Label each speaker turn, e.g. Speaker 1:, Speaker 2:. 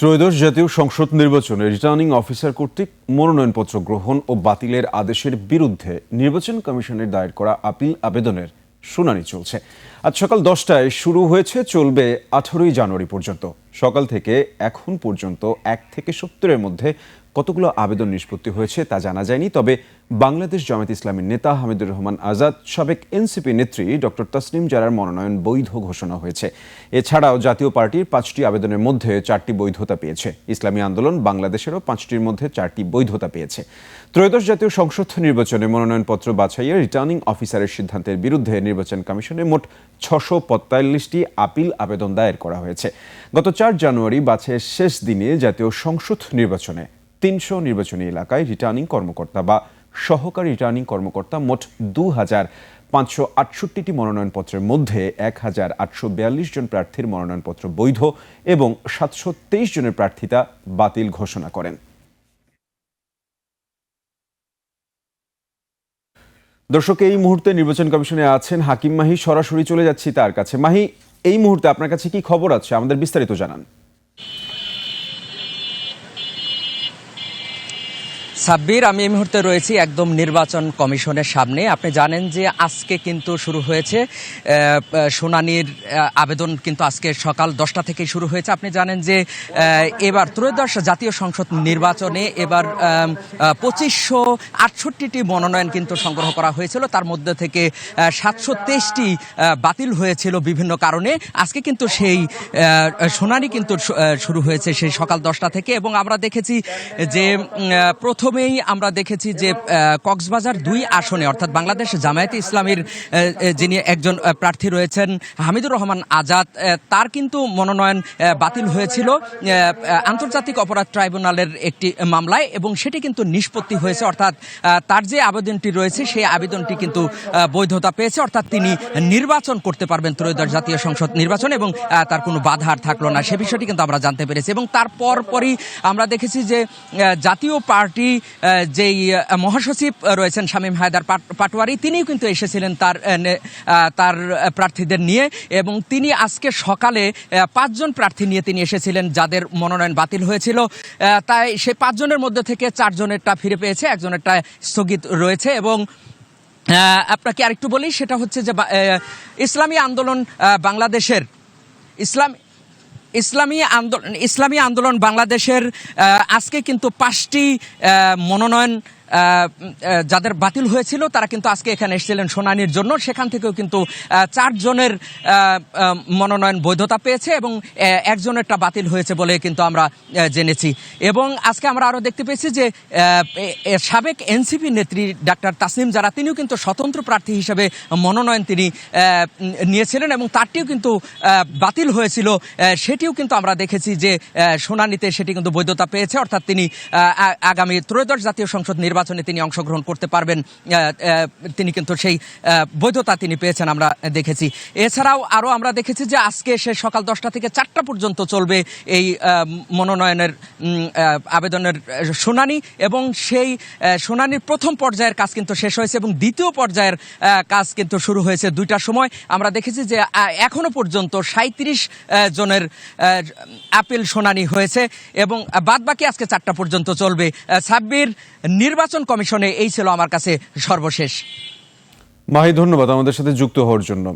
Speaker 1: ত্রয়োদশ জাতীয় সংসদ নির্বাচনে রিটার্নিং অফিসার কর্তৃক মনোনয়নপত্র গ্রহণ ও বাতিলের আদেশের বিরুদ্ধে নির্বাচন কমিশনের দায়ের করা আপিল আবেদনের শুনানি চলছে। আজ সকাল 10টায় শুরু হয়েছে, চলবে 18 জানুয়ারি পর্যন্ত। সকাল থেকে এখন পর্যন্ত 1 থেকে 70-এর মধ্যে কতগুলো আবেদন নিষ্পত্তি হয়েছে তা জানা যায়নি। তবে বাংলাদেশ জামায়াত ইসলামীর নেতা হামিদুর রহমান আজাদ, সাবেক এনসিপি নেত্রী ডক্টর তাসনিম জারার মনোনয়ন বৈধ ঘোষণা হয়েছে। এছাড়াও জাতীয় পার্টির 5টি আবেদনের মধ্যে 4টি বৈধতা পেয়েছে। ইসলামী আন্দোলন বাংলাদেশেরও 5টির মধ্যে 4টি বৈধতা পেয়েছে। ত্রয়োদশ জাতীয় সংসদ নির্বাচনে মনোনয়নপত্র বাছাইয়ে রিটার্নিং অফিসারের সিদ্ধান্তের বিরুদ্ধে নির্বাচন কমিশনে মোট 645টি আপিল আবেদন দায়ের করা হয়েছে। গত 4 জানুয়ারি বাছাইয়ের শেষ দিনে জাতীয় সংসদ নির্বাচনে 300 নির্বাচনী এলাকায় রিটার্নিং কর্মকর্তা বা সহকারী রিটার্নিং কর্মকর্তা মোট 2568টি মনোনয়নপত্রের মধ্যে 1842 জন প্রার্থীর মনোনয়নপত্র বৈধ এবং 723 জনের প্রার্থিতা বাতিল ঘোষণা করেন। দর্শক, এই মুহূর্তে নির্বাচন কমিশনে আছেন হাকিম মাহি, সরাসরি চলে যাচ্ছি তার কাছে। মাহি, এই মুহূর্তে আপনার কাছে কি খবর আছে, আমাদের বিস্তারিত জানান।
Speaker 2: সাব্বির, আমি এই মুহূর্তে রয়েছি একদম নির্বাচন কমিশনের সামনে। আপনি জানেন যে আজকে কিন্তু শুরু হয়েছে শুনানির আবেদন, কিন্তু আজকে সকাল 10টা থেকেই শুরু হয়েছে। আপনি জানেন যে এবার ত্রয়োদশ জাতীয় সংসদ নির্বাচনে এবার 2568টি মনোনয়ন কিন্তু সংগ্রহ করা হয়েছিল। তার মধ্যে থেকে 723টি বাতিল হয়েছিল বিভিন্ন কারণে। আজকে কিন্তু সেই শুনানি কিন্তু শুরু হয়েছে সেই সকাল 10টা থেকে। এবং আমরা দেখেছি যে প্রথমেই আমরা দেখেছি যে কক্সবাজার 2 আসনে অর্থাৎ বাংলাদেশ জামায়াতে ইসলামীর যিনি একজন প্রার্থী রয়েছেন হামিদুর রহমান আজাদ, তার কিন্তু মনোনয়ন বাতিল হয়েছিল আন্তর্জাতিক অপরাধ ট্রাইব্যুনালের একটি মামলায়, এবং সেটি কিন্তু নিষ্পত্তি হয়েছে। অর্থাৎ তার যে আবেদনটি রয়েছে সেই আবেদনটি কিন্তু বৈধতা পেয়েছে, অর্থাৎ তিনি নির্বাচন করতে পারবেন ত্রয়োদশ জাতীয় সংসদ নির্বাচন, এবং তার কোনো বাধা আর থাকলো না। সে বিষয়টি কিন্তু আমরা জানতে পেরেছি। এবং তারপরই আমরা দেখেছি যে জাতীয় পার্টি যেই মহাসচিব রয়েছেন শামীম হায়দার পাটোয়ারি, তিনিও কিন্তু এসেছিলেন তার প্রার্থীদের নিয়ে, এবং তিনি আজকে সকালে 5 জন প্রার্থী নিয়ে তিনি এসেছিলেন যাদের মনোনয়ন বাতিল হয়েছিল। তাই সেই 5 জনের মধ্যে থেকে 4 জনেরটা ফিরে পেয়েছে, একজনেরটা স্থগিত রয়েছে। এবং আপনাকে আরেকটু বলি, সেটা হচ্ছে যে ইসলামী আন্দোলন বাংলাদেশের ইসলামী আন্দোলন বাংলাদেশের আজকে কিন্তু 5টি মনোনয়ন যাদের বাতিল হয়েছিল তারা কিন্তু আজকে এখানে এসেছিলেন শুনানির জন্য। সেখান থেকেও কিন্তু 4 জনের মনোনয়ন বৈধতা পেয়েছে এবং একজনেরটা বাতিল হয়েছে বলে কিন্তু আমরা জেনেছি। এবং আজকে আমরা আরও দেখতে পেয়েছি যে সাবেক এনসিপি নেত্রী ডাক্তার তাসনিম জারা, তিনিও কিন্তু স্বতন্ত্র প্রার্থী হিসেবে মনোনয়ন তিনি নিয়েছিলেন এবং তারটিও কিন্তু বাতিল হয়েছিল। সেটিও কিন্তু আমরা দেখেছি যে শুনানিতে সেটি কিন্তু বৈধতা পেয়েছে, অর্থাৎ তিনি আগামী ত্রয়োদশ জাতীয় সংসদ নির্বাচনে তিনি অংশগ্রহণ করতে পারবেন। তিনি কিন্তু সেই বৈধতা তিনি পেয়েছেন, আমরা দেখেছি। এছাড়াও আরও আমরা দেখেছি যে আজকে সে সকাল 10টা থেকে 4টা পর্যন্ত চলবে এই মনোনয়নের আবেদনের শুনানি, এবং সেই শুনানির প্রথম পর্যায়ের কাজ কিন্তু শেষ হয়েছে এবং দ্বিতীয় পর্যায়ের কাজ কিন্তু শুরু হয়েছে 2টার সময়। আমরা দেখেছি যে এখনো পর্যন্ত 37 জনের আপিল শুনানি হয়েছে এবং বাদবাকি আজকে 4টা পর্যন্ত চলবে। সাব্বির, নির্বাচন কমিশনে এই ছিল আমার কাছে সর্বশেষ।
Speaker 1: মাহি, ধন্যবাদ আমাদের সাথে যুক্ত হওয়ার জন্য।